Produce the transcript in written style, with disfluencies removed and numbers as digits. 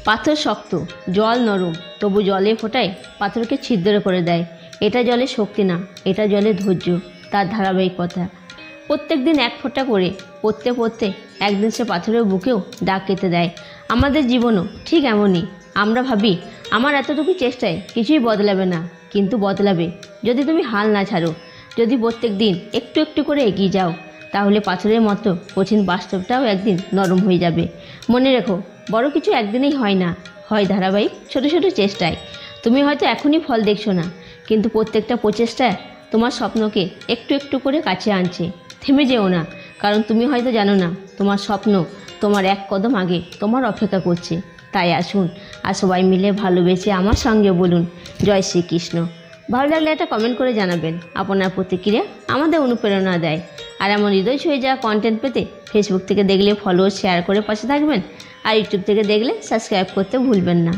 পাথর শক্ত, জল নরম, তবু জলে ফোটায় পাথরকে ছিদ্র করে দেয়। এটা জলের শক্তি না, এটা জলের ধৈর্য, তার ধারাবাহিকতা। প্রত্যেক দিন এক ফোঁটা করে পড়তে পড়তে একদিন সে পাথরের বুকেও দাগ কেটে দেয়। আমাদের জীবনও ঠিক এমনই। আমরা ভাবি আমার এতটুকু চেষ্টায় কিছুই বদলাবে না, কিন্তু বদলাবে যদি তুমি হাল না ছাড়ো, যদি প্রত্যেক দিন একটু একটু করে এগিয়ে যাও। তাহলে পাথরের মতো কঠিন বাস্তবটাও একদিন নরম হয়ে যাবে। মনে রেখো, বড় কিছু একদিনেই হয় না, হয় ধারাবাহিক ছোট ছোট চেষ্টায়। তুমি হয়তো এখনই ফল দেখছো না, কিন্তু প্রত্যেকটা প্রচেষ্টা তোমার স্বপ্নকে একটু একটু করে কাছে আনছে। থেমে যেও না, কারণ তুমি হয়তো জানো না তোমার স্বপ্ন তোমার এক কদম আগে তোমার অপেক্ষা করছে। তাই আসুন আর সবাই মিলে ভালোবেসে আমার সঙ্গে বলুন জয় শ্রীকৃষ্ণ। ভালো লাগলে একটা কমেন্ট করে জানাবেন। আপনার প্রতিক্রিয়া আমাদের অনুপ্রেরণা দেয়। আর এমন হৃদয় ছুঁয়ে যাওয়া কন্টেন্ট পেতে ফেসবুক থেকে দেখলে ফলো শেয়ার করে পাশে থাকবেন, আর ইউটিউব থেকে দেখলে সাবস্ক্রাইব করতে ভুলবেন না।